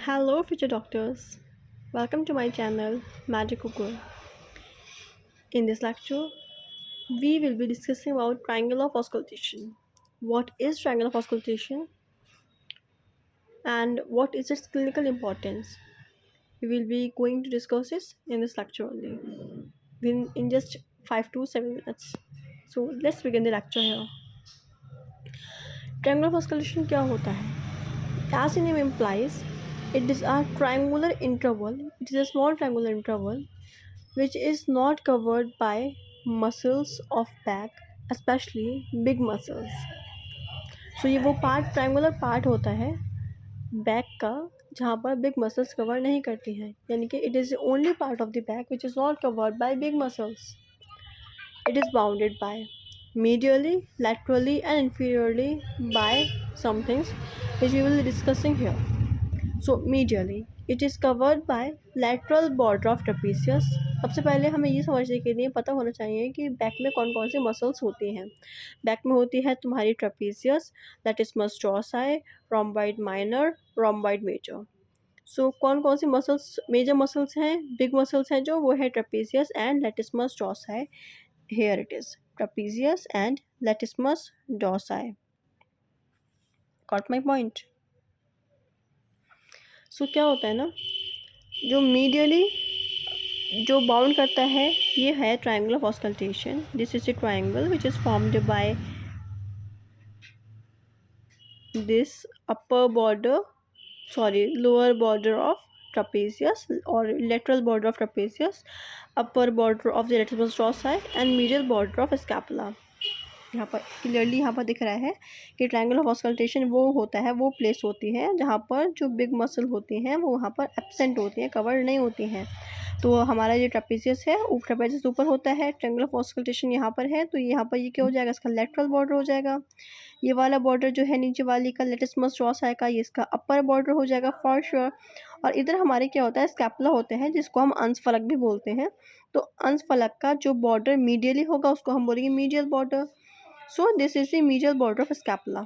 Hello, future doctors. Welcome to my channel, Magic Google. In this lecture, we will be discussing about triangle of auscultation. What is triangle of auscultation and what is its clinical importance? We will be going to discuss this in this lecture only in just 5 to 7 minutes. So let's begin the lecture here. Triangle of auscultation क्या होता है? As the name implies, it is a triangular interval. It is a small triangular interval which is not covered by muscles of back, especially big muscles. So ये वो part triangular part होता है back का जहाँ पर big muscles cover नहीं करती हैं, यानी कि it is the only part of the back which is not covered by big muscles. It is bounded by medially, laterally and inferiorly by some things which we will be discussing here. So medially it is covered by lateral border of trapezius. सबसे पहले हमें ये समझने के लिए पता होना चाहिए कि बैक में कौन कौन सी मसल्स होती हैं. बैक में होती है तुम्हारी trapezius, latissimus dorsi, rhomboid minor, rhomboid major. So कौन कौन सी मसल्स मेजर मसल्स हैं, बिग मसल्स हैं जो, वो है trapezius and latissimus dorsi. Here it is, trapezius and latissimus dorsi. Got my point? So क्या होता है ना, जो मीडियली जो बाउंड करता है ये है triangle of auscultation. This is a triangle which is formed by this lower border of trapezius or lateral border of trapezius, upper border of the latissimus dorsi and medial border of scapula. यहाँ पर clearly यहाँ पर दिख रहा है कि triangle of auscultation वो होता है, वो प्लेस होती है जहाँ पर जो बिग मसल होती हैं वो वहाँ पर एब्सेंट होती हैं, कवर नहीं होती हैं. तो हमारा जो ट्रेपेजियस है, ट्रेपेजियस ऊपर होता है, ट्रायंगल ऑफ ऑस्कल्टेशन यहाँ पर है, तो यहाँ पर ये क्या हो जाएगा, इसका लेटरल बॉर्डर हो जाएगा. ये वाला बॉर्डर जो है नीचे वाली का लैटिस्मस डॉर्साई का, ये इसका अपर बॉर्डर हो जाएगा फॉर श्योर. और इधर हमारे क्या होता है, स्कैपुला होते हैं जिसको हम अंशफलक भी बोलते हैं. तो अंशफलक का जो बॉर्डर मीडियली होगा उसको हम बोलेंगे medial border. So this is the medial border of scapula.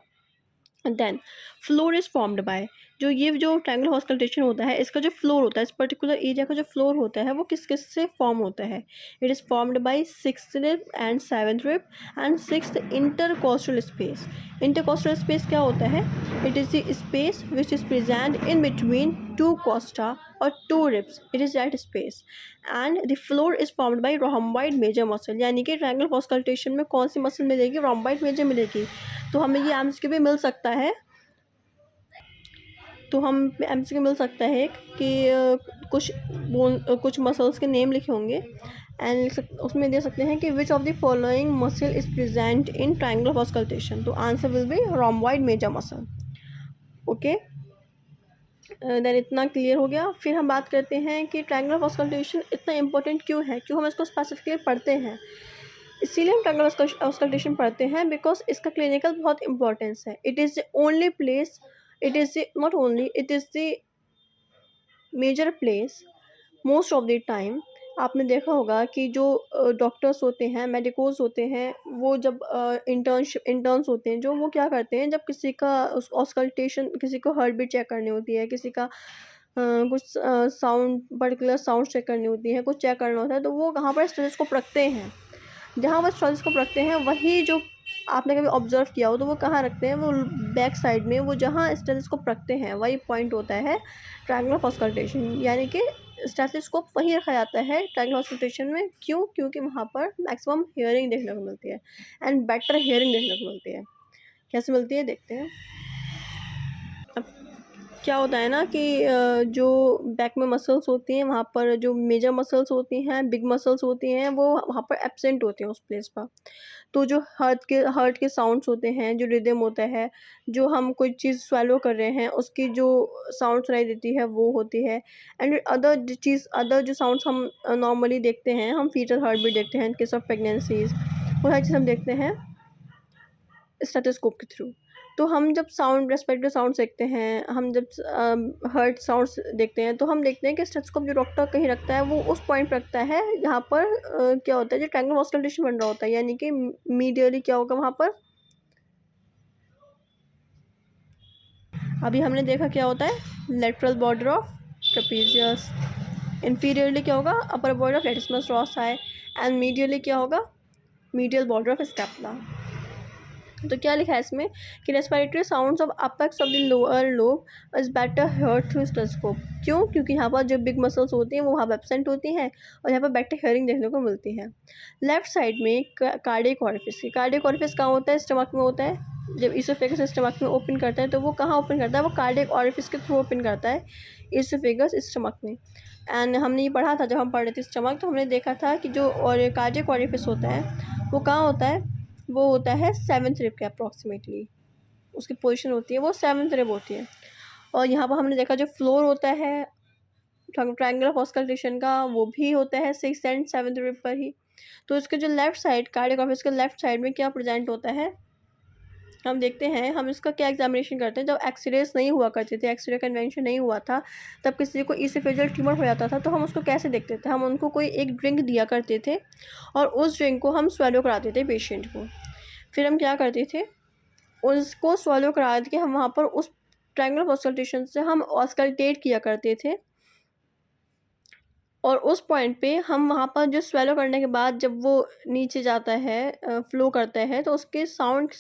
Then floor is formed by, जो ट्रायंगल ऑस्कल्टेशन होता है इसका जो फ्लोर होता है, इस पर्टिकुलर एरिया का जो फ्लोर होता है वो किस किस से फॉर्म होता है. It is formed by sixth rib and seventh rib and sixth intercostal space. Intercostal space क्या होता है, it is the space which is present in between two costa और two ribs. It is that space. And the floor is formed by rhomboid major muscle, यानी कि triangle auscultation में कौन सी muscle मिलेगी, रोम्बॉइड मेजर मिलेगी. तो हमें ये एमसीक्यू भी मिल सकता है, तो हम एमसीक्यू मिल सकता है कि कुछ मसल्स के नेम लिखे होंगे एंड उसमें दे सकते हैं कि which of the following muscle is present in triangle of auscultation. तो answer will be rhomboid major muscle. Okay, then इतना क्लियर हो गया. फिर हम बात करते हैं कि ट्रायंगल ऑफ ऑस्कल्टेशन इतना इंपॉर्टेंट क्यों है, क्यों हम इसको स्पेसिफिकली पढ़ते हैं. इसीलिए हम ट्रायंगल ऑस्कल्टेशन पढ़ते हैं बिकॉज इसका क्लिनिकल बहुत इंपॉर्टेंस है. It is the only place, it is not only, it is the major place most of the time. आपने देखा होगा कि जो डॉक्टर्स होते हैं, मेडिकोज होते हैं, वो जब इंटर्न्स होते हैं जो, वो क्या करते हैं, जब किसी का ऑस्कल्टेशन, किसी को हार्ट बीट चेक करनी होती है, किसी का कुछ साउंड, पर्टिकुलर साउंड चेक करनी होती है, कुछ चेक करना होता है, तो वो कहाँ पर स्टेथोस्कोप रखते हैं. जहाँ वो स्टेथोस्कोप रखते हैं वही, जो आपने कभी ऑब्जर्व किया हो तो वो कहाँ रखते हैं, वो बैक साइड में, वो जहाँ स्टेथोस्कोप रखते हैं वही पॉइंट होता है ट्रायंगल ऑफ ऑस्कल्टेशन. यानी कि स्टेथोस्कोप वहीं रखा जाता है ट्रायंगल ऑस्कल्टेशन में. क्यों? क्योंकि वहाँ पर मैक्सिमम हियरिंग देखने को मिलती है एंड बेटर हियरिंग देखने को मिलती है. कैसे मिलती है देखते हैं. अब क्या होता है ना कि जो बैक में मसल्स होती हैं वहाँ पर जो मेजर मसल्स होती हैं, बिग मसल्स होती हैं, वो वहाँ पर एब्सेंट होती हैं उस प्लेस पर. तो जो हार्ट के साउंड्स होते हैं, जो रिदम होता है, जो हम कोई चीज़ स्वेलो कर रहे हैं उसकी जो साउंड सुनाई देती है वो होती है. एंड अदर जो साउंड्स हम नॉर्मली देखते हैं, हम फीटल हार्ट बीट देखते हैं इन केस ऑफ प्रेगनेंसीज, वो हर चीज़ हम देखते हैं स्टेथोस्कोप के थ्रू. तो हम जब साउंड, रेस्पिरेटरी साउंड देखते हैं, हम जब हार्ट साउंड्स देखते हैं, तो हम देखते हैं कि स्टेथोस्कोप जो डॉक्टर कहीं रखता है वो उस पॉइंट पर रखता है जहाँ पर क्या होता है, जो ट्रायंगल ऑस्कल्टेशन बन रहा होता है. यानी कि मीडियली क्या होगा वहाँ पर, अभी हमने देखा क्या होता है, lateral border of trapezius. Inferiorly क्या होगा, upper border of latissimus dorsi. And medially क्या होगा, मीडियल बॉर्डर ऑफ स्कैपुला। तो क्या लिखा है इसमें कि respiratory sounds of apex of the lower lobe is better heard through stethoscope. क्यों? क्योंकि यहाँ पर जो बिग मसल्स होती हैं वो वहाँ पर एब्सेंट होती हैं और यहाँ पर बेटर हियरिंग देखने को मिलती है। लेफ्ट साइड में कार्डियक ऑरिफिस, कार्डियक ऑरिफिस कहाँ होता है, स्टमक में होता है। जब इसोफेगस स्टमक में ओपन करता है तो वो कहाँ ओपन करता है, वो कार्डियक ऑरिफिस के थ्रू ओपन करता है, इसोफेगस स्टमक में। एंड हमने ये पढ़ा था जब हम पढ़ रहे थे स्टमक, तो हमने देखा था कि जो और कार्डियक ऑरिफिस होता है वो कहाँ होता है, वो होता है 7th रिब के अप्रॉक्सीमेटली, उसकी पोजीशन होती है वो 7th रिब होती है। और यहाँ पर हमने देखा जो फ्लोर होता है ट्रायंगल ऑफ ऑस्कल्टेशन का वो भी होता है 6th एंड 7th रिब पर ही। तो इसके जो लेफ्ट साइड कार्डियक ऑरिफिस के लेफ्ट साइड में क्या प्रेजेंट होता है, हम देखते हैं, हम इसका क्या एग्जामिनेशन करते हैं। जब एक्सरेस नहीं हुआ करते थे, एक्सरे कन्वेंशन नहीं हुआ था, तब किसी को इसोफेजियल ट्यूमर हो जाता था तो हम उसको कैसे देखते थे, हम उनको कोई एक ड्रिंक दिया करते थे और उस ड्रिंक को हम स्वेलो कराते थे पेशेंट को। फिर हम क्या करते थे, उसको स्वॉलो करा के हम वहाँ पर उस ट्रायंगल ऑफ ऑस्कल्टेशन से हम ऑस्कल्टेट किया करते थे और उस पॉइंट पे हम वहाँ पर जो स्वेलो करने के बाद जब वो नीचे जाता है, फ्लो करता है, तो उसके साउंड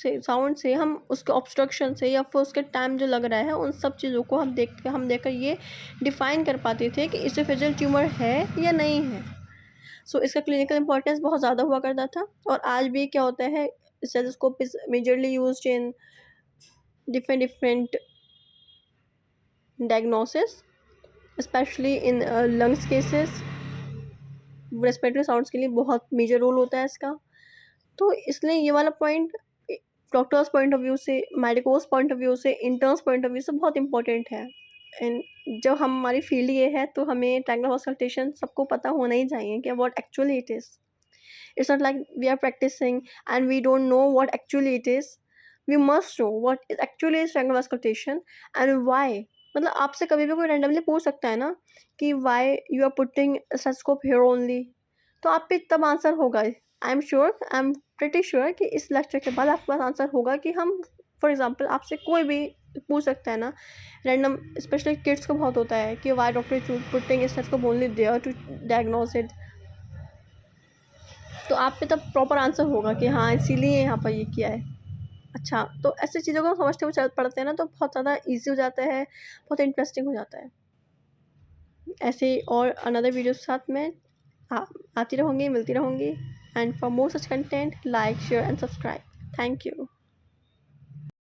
से हम उसके ऑब्स्ट्रक्शन से या फिर उसके टाइम जो लग रहा है उन सब चीज़ों को हम देखकर ये डिफ़ाइन कर पाते थे कि इसोफेजियल ट्यूमर है या नहीं है। सो इसका क्लिनिकल इंपॉर्टेंस बहुत ज़्यादा हुआ करता था। और आज भी क्या होता है, stethoscope is majorly used in different diagnosis, especially in lungs cases। Respiratory sounds के लिए बहुत मेजर रोल होता है इसका। तो इसलिए ये वाला point doctors point of view से, मेडिकोस पॉइंट ऑफ व्यू से, इंटर्न्स पॉइंट ऑफ व्यू से बहुत इंपॉर्टेंट है। एंड जब हमारी फील्ड ये है तो हमें ट्रायंगल ऑफ ऑस्कल्टेशन सबको पता होना ही चाहिए कि what actually it is. It's not like we are practicing and we don't know what actually it is. We must know what it actually is triangle auscultation and why. मतलब आपसे कभी भी कोई रैंडमली पूछ सकता है ना कि why you are putting stethoscope here only, तो आप पे तब आंसर होगा। आई एम प्रिटी श्योर कि इस लेक्चर के बाद आपके पास आंसर होगा कि हम फॉर एग्जांपल आपसे कोई भी पूछ सकता है ना रैंडम, स्पेशली किड्स को बहुत होता है कि why doctor putting stethoscope only there to diagnose it, तो आप पे तब प्रॉपर आंसर होगा कि हाँ इसीलिए यहाँ पर ये किया है। अच्छा, तो ऐसी चीज़ों को समझते हुए पढ़ते हैं ना तो बहुत ज़्यादा ईजी हो जाता है, बहुत इंटरेस्टिंग हो जाता है। ऐसे और अनदर वीडियो के साथ में आती रहूँगी, मिलती रहूँगी। And for more such content like share and subscribe. Thank you.